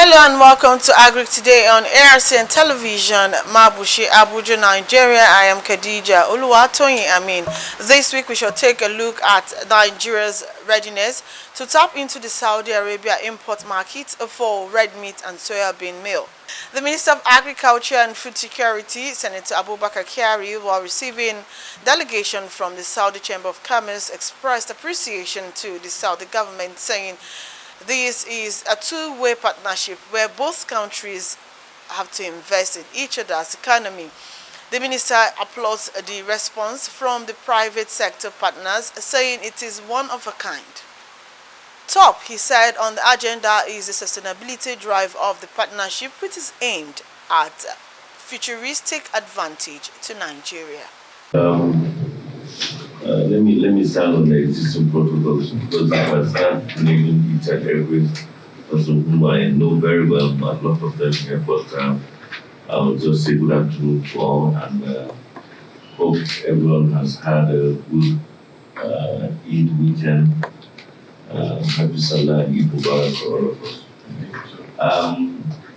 Hello and welcome to Agric today on ARCN Television, Mabushi, Abuja, Nigeria. I am Khadija Oluwatoyin Amin. This week we shall take a look at Nigeria's readiness to tap into the Saudi Arabia import market for red meat and soybean meal. The Minister of Agriculture and Food Security, Senator Abubakar Kyari, while receiving delegation from the Saudi Chamber of Commerce, expressed appreciation to the Saudi government, saying this is a two-way partnership where both countries have to invest in each other's economy. The minister applauds the response from the private sector partners, saying it is one of a kind. Top, he said, on the agenda is the sustainability drive of the partnership, which is aimed at futuristic advantage to Nigeria. Let me start on the existing protocols because if I start naming each and every person whom I know very well, a lot of them here, but I'll just say good afternoon to all and hope everyone has had a good Eid weekend. Happy Salah, Eid Mubarak for all of us.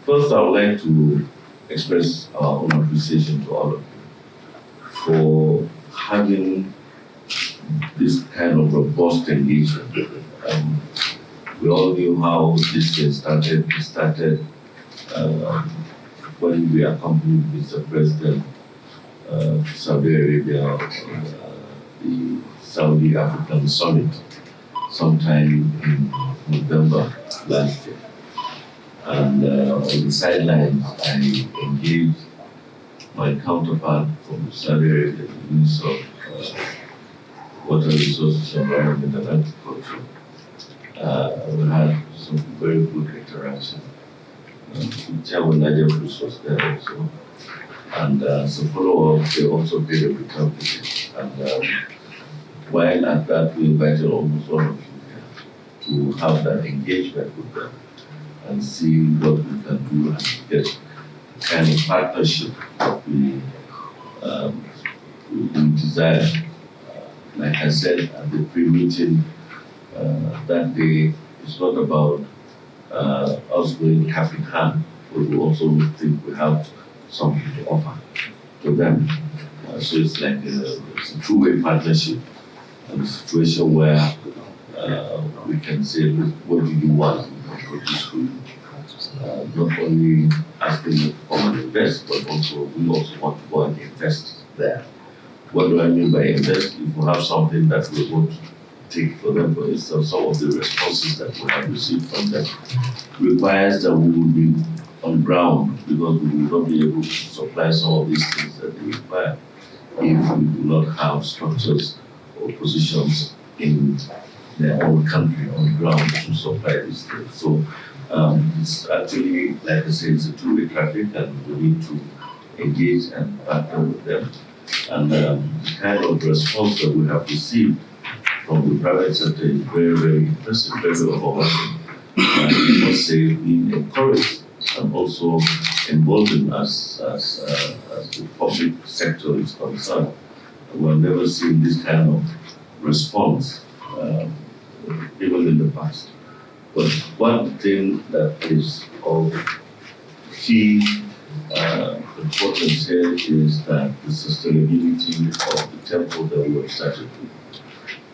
First, I would like to express our own appreciation to all of you for having this kind of robust engagement. We all knew how this thing started. It started when we accompanied Mr. President to Saudi Arabia, the Saudi African Summit, sometime in November last year. And on the sidelines, I engaged my counterpart from Saudi Arabia, the Minister of Water Resources, Environment and Agriculture. We had some very good interaction. Chairman Advert was there also. And as a follow-up, they also paid a return visit. And while at that, we invited almost all of you to have that engagement with them and see what we can do and get the kind of partnership that we desire. Like I said at the pre-meeting that day, it's not about us going cap in hand, but we also think we have something to offer to them. So it's like it's a two-way partnership and a situation where we can say, look, what do you want? We can produce for you. Not only asking you to come and invest, but also we also want to go and invest there. What do I mean by invest? If we have something that we want to take for them, for instance, some of the responses that we have received from them requires that we will be on ground because we will not be able to supply some of these things that they require if we do not have structures or positions in their own country on ground to supply these things. So it's actually, like I said, it's a two-way traffic and we need to engage and partner with them. And the kind of response that we have received from the private sector is very, very impressive, very overwhelming. And I must say, being encouraged and also emboldened as the public sector is concerned. We have never seen this kind of response, even in the past. But one thing that is of key importance here is that the sustainability of the temple that we have started with.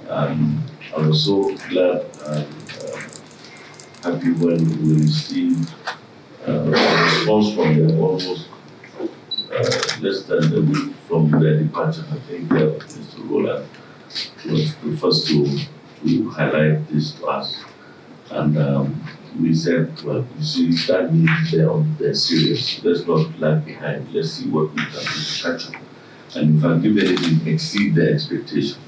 I was so glad and happy when we received a response from them almost less than a week from their departure. I think Mr. Roland was the first to highlight this to us. And we said, well, you see, that means they're serious. Let's not lag behind. Let's see what we can do to catch up. And if I give anything, exceed their expectation.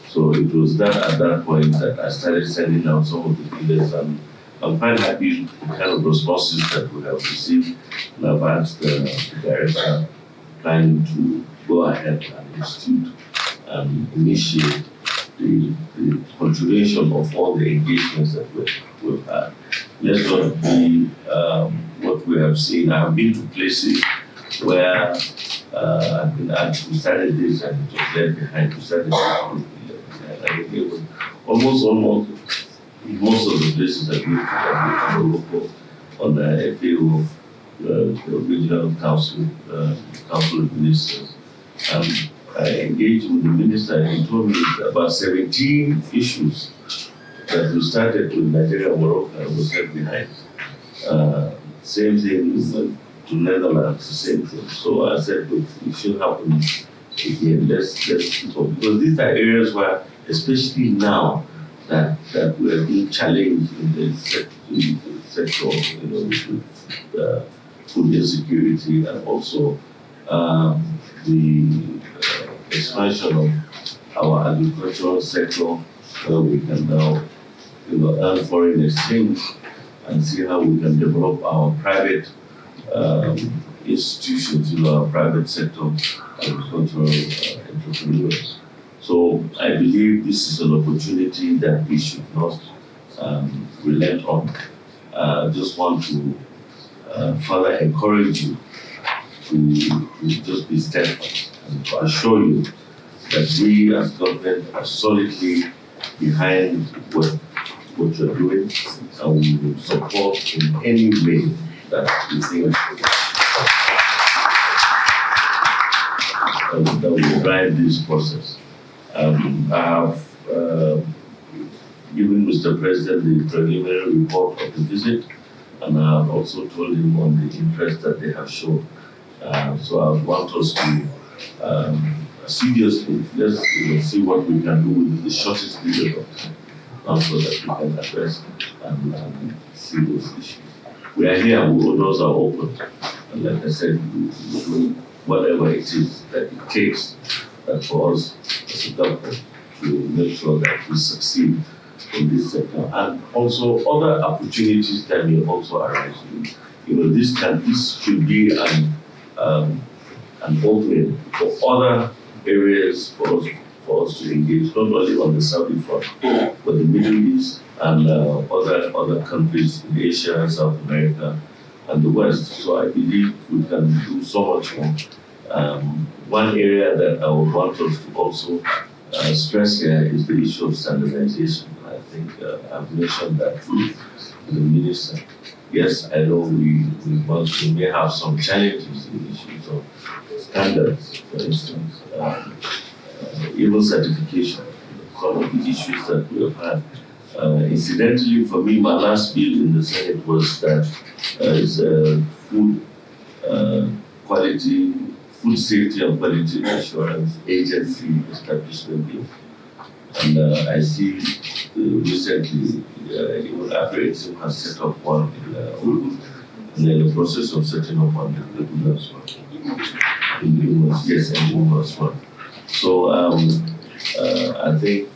So it was that at that point that I started sending out some of the feelers, and I'm quite happy with the kind of responses that we have received. And I've asked the director planning to go ahead and institute and initiate the continuation of all the engagements that we've had. Let's not be what we have seen. I have been to places where I've been asked, we started this and it was left behind, we started this and it was almost most of the places that we local, on the FAO, the Regional Council of Ministers. I engaged with the minister and he told me about 17 issues that we started with Nigeria and Morocco and was left behind. Same thing to Netherlands, the same thing. So I said, look, it should happen again. Let's keep up. Because these are areas where, especially now that we are being challenged in the sector, with food insecurity and also the expansion of our agricultural sector, where we can now earn foreign exchange and see how we can develop our private institutions, our private sector agricultural entrepreneurs. So I believe this is an opportunity that we should not relent on. I just want to further encourage you to just be steadfast and to assure you that we as government are solidly behind what you're doing, and we will support in any way that we think that will drive this process. I have given Mr. President the preliminary report of the visit, and I have also told him on the interest that they have shown. So I want us to seriously, let's see what we can do within the shortest period of time, so that we can address and see those issues. We are here, our doors are open, and like I said, we do whatever it is that it takes for us as a government to make sure that we succeed in this sector, and also other opportunities that may also arise. This should be an opening for other areas for us to engage, not only on the Saudi front, but the Middle East and other countries in Asia, South America, and the West. So I believe we can do so much more. One area that I would want us to also stress here is the issue of standardization. I think I've mentioned that to the minister. Yes, I know we may have some challenges in issues of standards, for instance, even certification. Some of the issues that we have had. Incidentally, for me, my last bill in the Senate was that is a food safety and quality assurance agency establishment bill. And I see recently, even Agric has set up one in Ogun, and they're in the process of setting up one in Ogun as well. In Ogun as well. So I think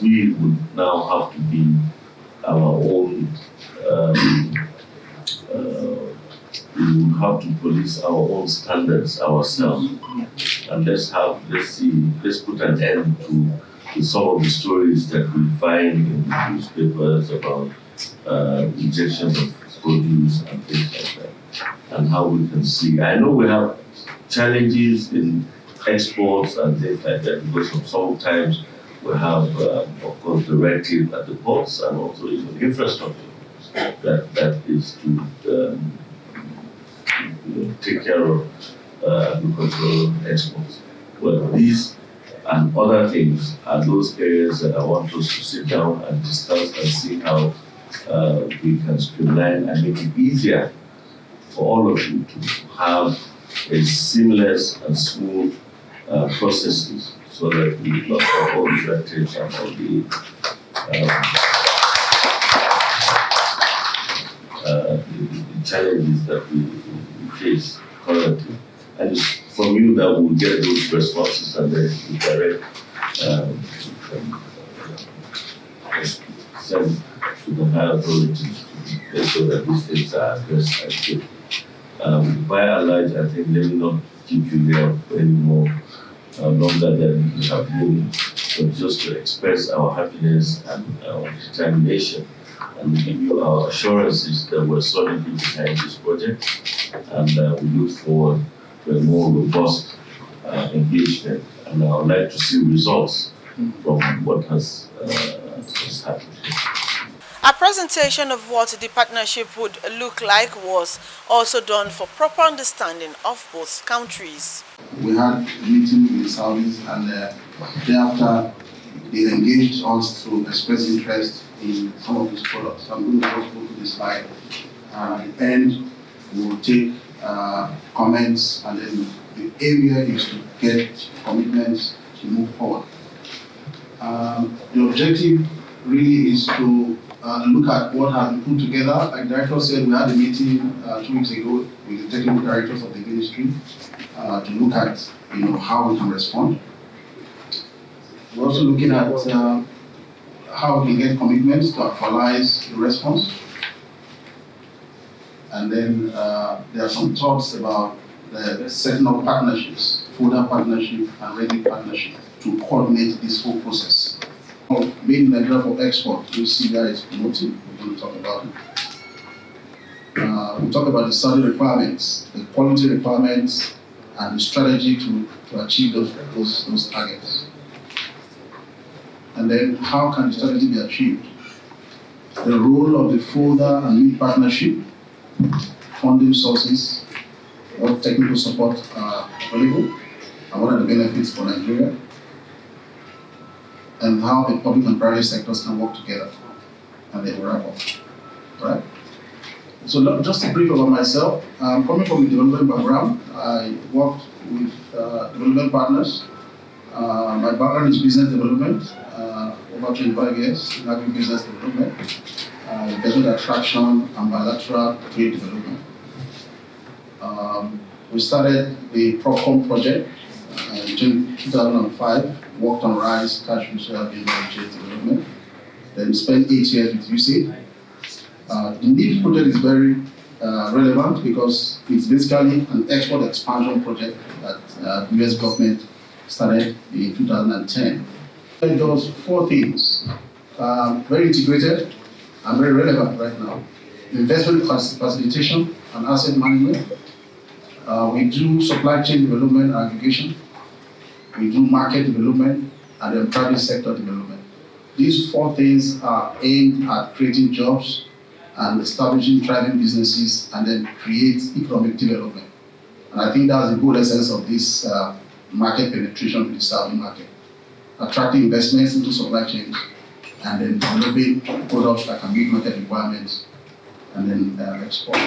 we would now have to be our own. We would have to police our own standards ourselves, and let's put an end to some of the stories that we find in the newspapers about rejection of produce and things like that, and how we can see. I know we have challenges in exports and things like that, because sometimes we have, of course, the red tape at the ports and also even infrastructure that is to take care of agricultural exports. Well, these and other things are those areas that I want us to sit down and discuss and see how we can streamline and make it easier for all of you to have a seamless and smooth processes, so that we not have all the red tapes and all the challenges that we face currently. And it's from you that we'll get those responses, and then we direct send to the higher authorities to make sure that these things are addressed as quickly. By and large, I think let me not keep you here any more longer than we have been, but just to express our happiness and our determination, and give you our assurances that we're solidly behind this project, and we look forward to a more robust engagement. And I would like to see results from what has happened. A presentation of what the partnership would look like was also done for proper understanding of both countries. We had a meeting with the Saudis, and thereafter they engaged us to express interest in some of these products. I'm going to just go to the slide. At the end, we will take comments, and then the area is to get commitments to move forward. The objective really is to look at what has been put together. Like the director said, we had a meeting 2 weeks ago with the technical directors of the ministry to look at how we can respond. We're also looking at how we can get commitments to actualize the response. And then there are some thoughts about the setting up partnerships, further partnership and ready partnership to coordinate this whole process. Made in Nigeria for export, which CBI is promoting, we're going to talk about it. We'll talk about the study requirements, the quality requirements, and the strategy to achieve those targets. And then how can the strategy be achieved? The role of the folder and lead partnership, funding sources, what technical support are available, and what are the benefits for Nigeria, and how the public and private sectors can work together. And then we'll wrap up. Right? So just a brief about myself. I'm coming from a development background. I worked with development partners. My background is business development, over 25 years in agribusiness development, investment attraction and bilateral trade development. We started the PROCOM project in 2005, worked on rice, cashew, soybean, trade development. Then spent 8 years with USAID. The NIP project is very relevant because it's basically an export expansion project that the US government started in 2010. It does 4 things, very integrated and very relevant right now. Investment facilitation and asset management. We do supply chain development and aggregation. We do market development and then private sector development. These 4 things are aimed at creating jobs and establishing thriving businesses and then create economic development. And I think that's the whole essence of this market penetration to the Saudi market. Attracting investments into supply chains and then developing products that can meet market requirements and then export.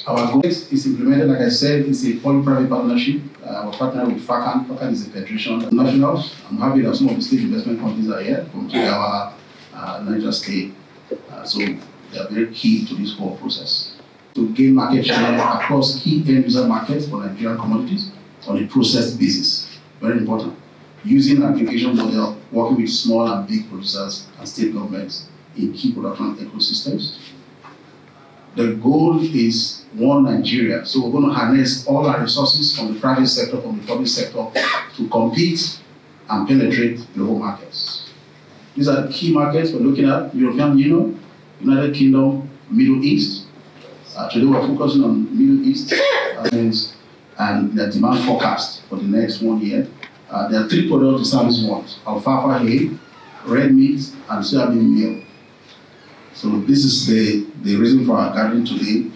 Our goal is implemented, like I said, it's a public-private partnership. We're partnering with FACAN. FACAN is a federation of nationals. I'm happy that some of the state investment companies are here from our Niger State. So they are very key to this whole process. To gain market share across key end user markets for Nigerian commodities on a processed basis. Very important. Using an application model, working with small and big producers and state governments in key production ecosystems. The goal is one Nigeria. So we're going to harness all our resources from the private sector, from the public sector to compete and penetrate global markets. These are the key markets we're looking at: European Union, United Kingdom, Middle East. Today we're focusing on Middle East and the demand forecast for the next 1 year. There are 3 products the Saudis want: alfalfa hay, red meat, and soybean meal. So this is the reason for our gathering today.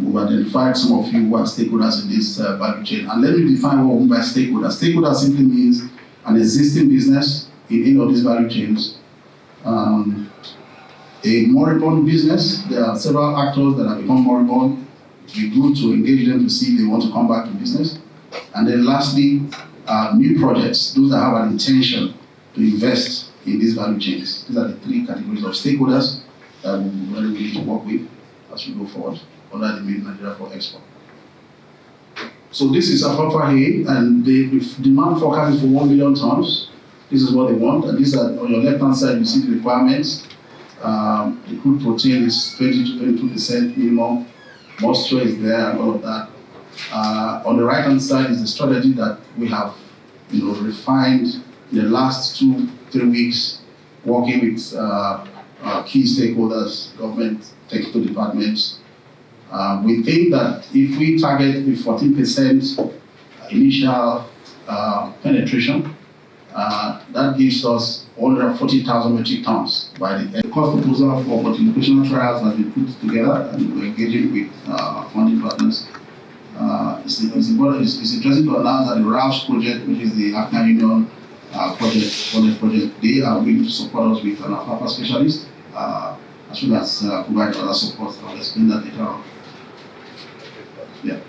We've identified some of you who are stakeholders in this value chain. And let me define what we mean by stakeholders. Stakeholder simply means an existing business in any of these value chains. A moribund business, there are several actors that have become moribund. It would be good to engage them to see if they want to come back to business. And then lastly, new projects, those that have an intention to invest in these value chains. These are the 3 categories of stakeholders that we really need to work with as we go forward under the Made in Nigeria for Export. So this is alfalfa hay, and the demand forecast is for 1 million tons. This is what they want, and these are on your left-hand side. You see the requirements. The crude protein is 20 to 22% minimum. Moisture is there, and all of that. On the right-hand side is the strategy that we have, refined in the last 2-3 weeks, working with key stakeholders, government, technical departments. We think that if we target a 14% initial penetration, that that gives us 140,000 metric tons by the cost proposal for multiplication trials has been put together, and we're engaging with funding partners. It's interesting to announce that the RAFS project, which is the African Union project, they are willing to support us with an alfalfa specialist, as well as provide other support. I'll explain that later on. Yeah.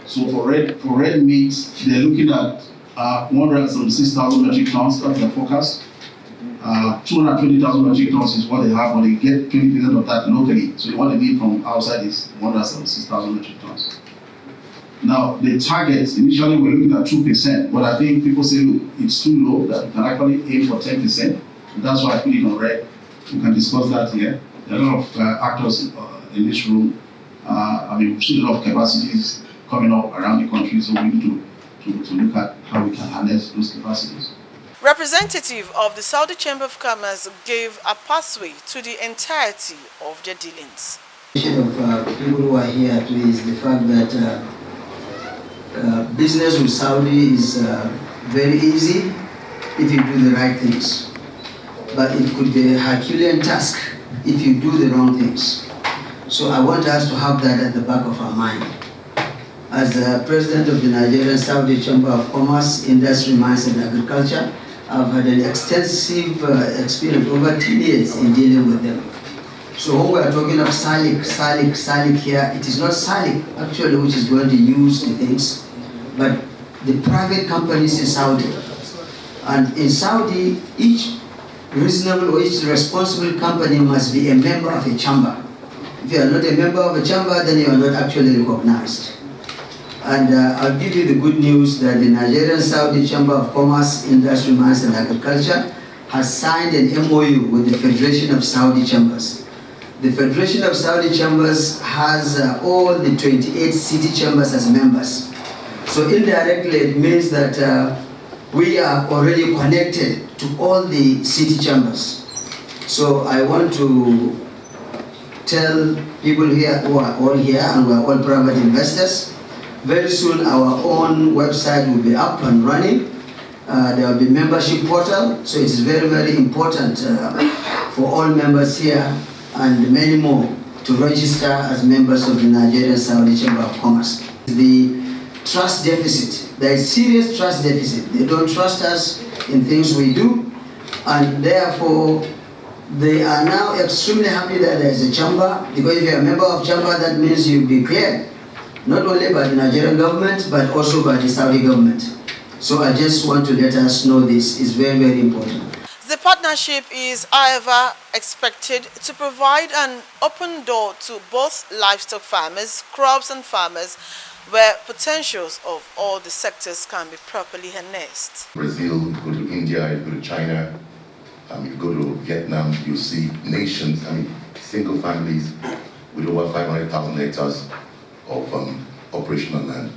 So for red meat, they're looking at 176,000 metric tons. That's the forecast. 220,000 metric tons is what they have, but they get 20% of that locally. So what they need from outside is 176,000 metric tons. Now, the target, initially we're looking at 2%, but I think people say, look, it's too low, that we can actually aim for 10%. So that's why I put it on red. We can discuss that here. There are a lot of actors in this room. We've seen a lot of capacities coming up around the country, so we need to look at how we can harness those capacities. Representative of the Saudi Chamber of Commerce gave a pathway to the entirety of their dealings. Of people who are here today is the fact that business with Saudi is very easy if you do the right things, but it could be a Herculean task if you do the wrong things. So I want us to have that at the back of our mind. As the president of the Nigerian Saudi Chamber of Commerce, Industry, Mines and Agriculture, I've had an extensive experience over 10 years in dealing with them. So when we are talking of Salik here, it is not Salik actually which is going to use the things, but the private companies in Saudi. And in Saudi, each reasonable or each responsible company must be a member of a chamber. If you are not a member of a chamber, then you are not actually recognized. And I'll give you the good news that the Nigerian Saudi Chamber of Commerce, Industry, Mines and Agriculture has signed an MOU with the Federation of Saudi Chambers. The Federation of Saudi Chambers has all the 28 city chambers as members. So indirectly it means that we are already connected to all the city chambers. So I want to tell people here who are all here and we are all private investors, very soon our own website will be up and running. There will be membership portal, so it is very, very important for all members here and many more to register as members of the Nigerian Saudi Chamber of Commerce. The trust deficit, there is serious trust deficit. They don't trust us in things we do, and therefore they are now extremely happy that there is a chamber, because if you are a member of chamber, that means you'll be cleared, not only by the Nigerian government, but also by the Saudi government. So I just want to let us know this is very, very important. The partnership is, however, expected to provide an open door to both livestock farmers, crops and farmers, where potentials of all the sectors can be properly harnessed. Brazil, you go to India, you go to China, you go to Vietnam, you see nations, single families with over 500,000 hectares of operational land.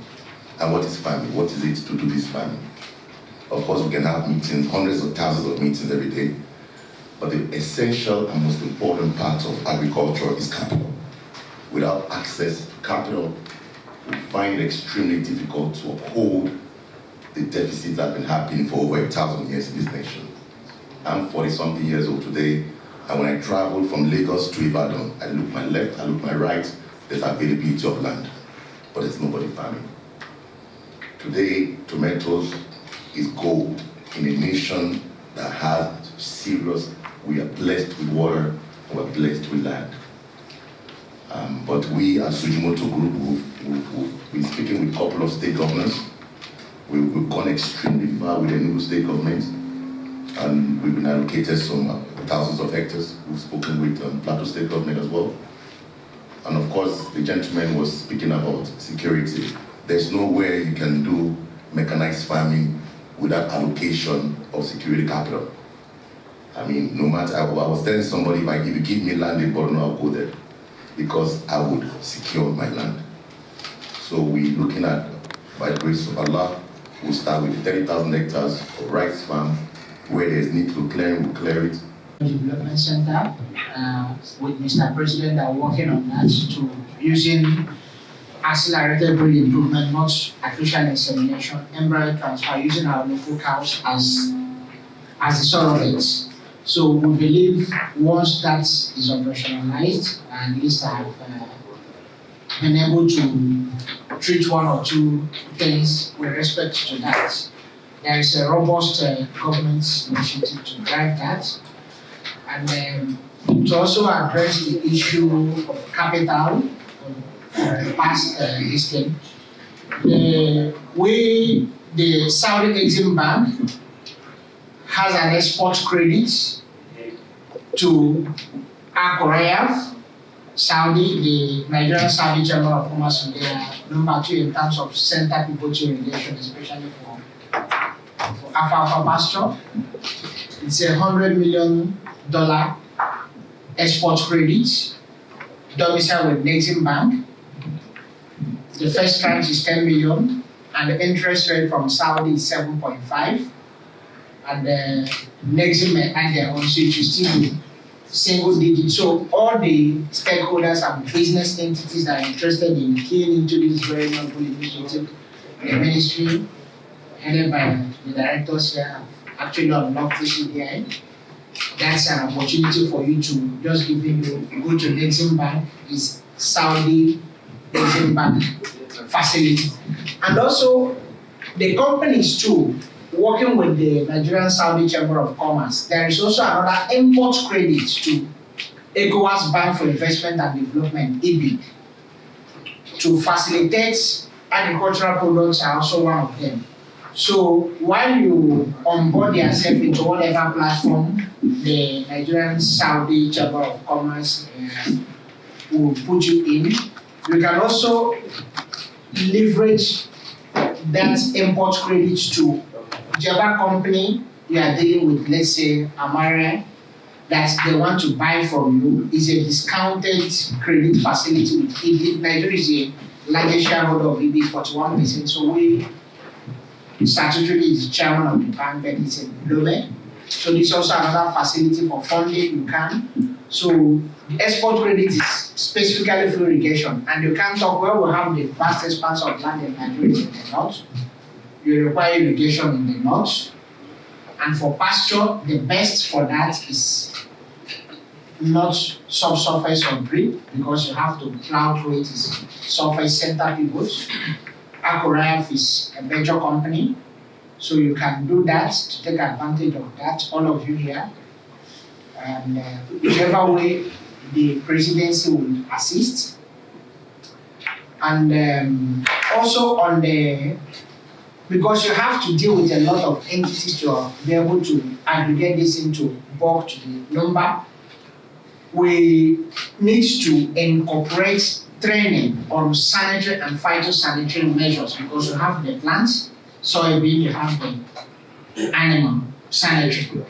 And what is farming? What is it to do this farming? Of course, we can have meetings, hundreds of thousands of meetings every day, but the essential and most important part of agriculture is capital. Without access to capital, we find it extremely difficult to uphold the deficits that have been happening for over 1,000 years in this nation. I'm 40-something years old today, and when I travel from Lagos to Ibadan, I look my left, I look my right, there's availability of land, but there's nobody farming. Today, tomatoes is gold in a nation that has serious, we are blessed with water, and we're blessed with land. But we as Sujimoto Group, we've been speaking with a couple of state governors. We've gone extremely far with the new state government, and we've been allocated some thousands of hectares. We've spoken with Plateau State government as well. And of course, the gentleman was speaking about security. There's nowhere you can do mechanized farming without allocation of security capital. No matter, I was telling somebody, if you give me land in Borno, I'll go there, because I would secure my land. So we're looking at, by the grace of Allah, we'll start with 30,000 hectares of rice farm, where there's need to clear, we'll clear it. Development Center with Mr. President are working on that to using accelerated breed improvement, not artificial insemination, embryo transfer using our local cows as the surrogates. So we believe once that is operationalized, and at least I have been able to treat one or two things with respect to that. There is a robust government initiative to drive that. And to also address the issue of capital, past listing, the Saudi Exim Bank has an export credit to Agric, Saudi, the Nigerian Saudi Chamber of Commerce, they are number 2 in terms of center pivotal relation, especially for alfalfa pasture. It's $100 million export credit, domicile with Exim Bank. The first tranche is 10 million, and the interest rate from Saudi is 7.5. And Exim may add their own, so it will still be single digit. So all the stakeholders and business entities that are interested in keying into this very novel initiative, the ministry, headed by the directors here, have actually unlocked the CDI. That's an opportunity for you to just giving you go to Exim Bank, is Saudi Exim Bank facility. And also the companies too, working with the Nigerian Saudi Chamber of Commerce, there is also another import credit to ECOWAS Bank for Investment and Development, EBIC, to facilitate agricultural products are also one of them. So while you onboard yourself into whatever platform the Nigerian Saudi Chamber of Commerce will put you in, you can also leverage that import credit to whichever company you are dealing with. Let's say Amara, that they want to buy from you, is a discounted credit facility with EBIT. Nigeria is the largest shareholder of EBIT, 41%. So we statutorily is the chairman of the bank, but it's a global. So this is also another facility for funding you can. So the export credit is specifically for irrigation, and you can't talk where we have the vast expanse of land in Nigeria in the north. You require irrigation in the north, and for pasture, the best for that is not subsurface or drip, because you have to plow through it, is surface center pivot. Agric is a major company, so you can do that to take advantage of that, all of you here. And whichever way the presidency will assist. And also on the, because you have to deal with a lot of entities to be able to aggregate this into bulk to the number, we need to incorporate training on sanitary and phytosanitary measures, because you have the plants, soybean, you have the animal sanitary.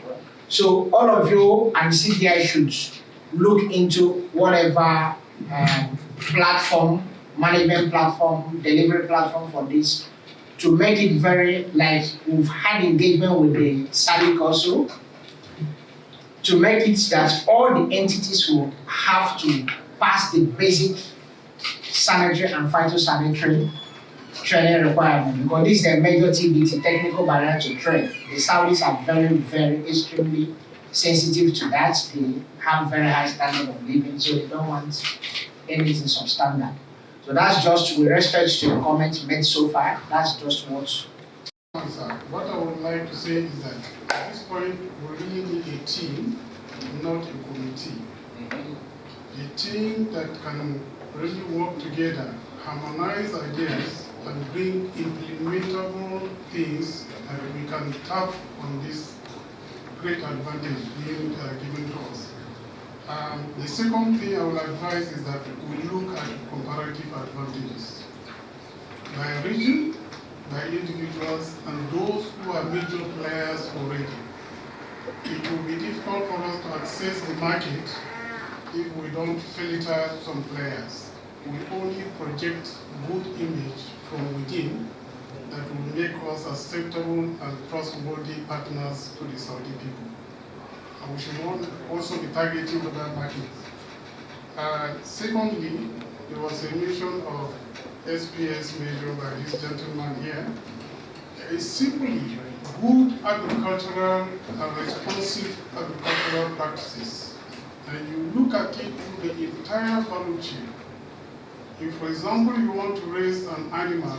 So all of you and CDI should look into whatever platform, management platform, delivery platform for this, to make it very, like we've had engagement with the SADC also, to make it that all the entities will have to pass the basic sanitary and phytosanitary training requirement, because this is a major TBT, technical barrier to trade. The Saudis are very, very extremely sensitive to that. They have very high standard of living, so they don't want anything substandard. So that's just with respect to the comments made so far. That's just what. What I would like to say is that at this point we really need a team, not a committee. A team that can really work together, harmonize ideas, and bring implementable things that we can tap on this great advantage being given to us. The second thing I will advise is that we look at comparative advantages by region, by individuals, and those who are major players already. It will be difficult for us to access the market if we don't filter some players. We only project good image from within that will make us acceptable and trustworthy partners to the Saudi people. And we should also be targeting other markets. Secondly, there was a mention of SPS measure by this gentleman here is simply good agricultural and responsive agricultural practices. And you look at it through the entire value chain. If, for example, you want to raise an animal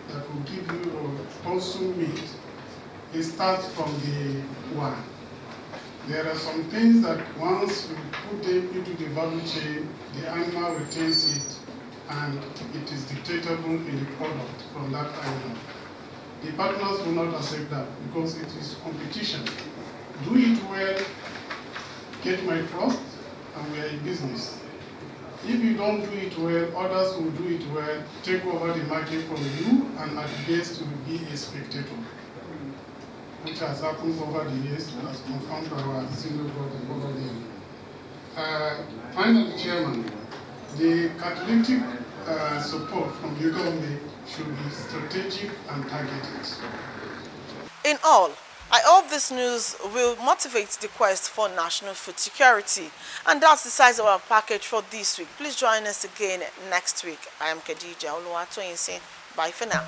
that will give you or consume meat, it starts from the one. There are some things that once you put them into the value chain, the animal retains it, and it is dictatable in the product from that animal. The partners will not accept that because it is competition. Do it well, get my trust, and we are in business. If you don't do it well, others will do it well, take over the market from you, and at best you will be a spectator, which has happened over the years, has confirmed our single product over there. Finally, Chairman, the catalytic support from the government should be strategic and targeted. In all, I hope this news will motivate the quest for national food security. And that's the size of our package for this week. Please join us again next week. I am Khadija Oluwatoyin saying bye for now.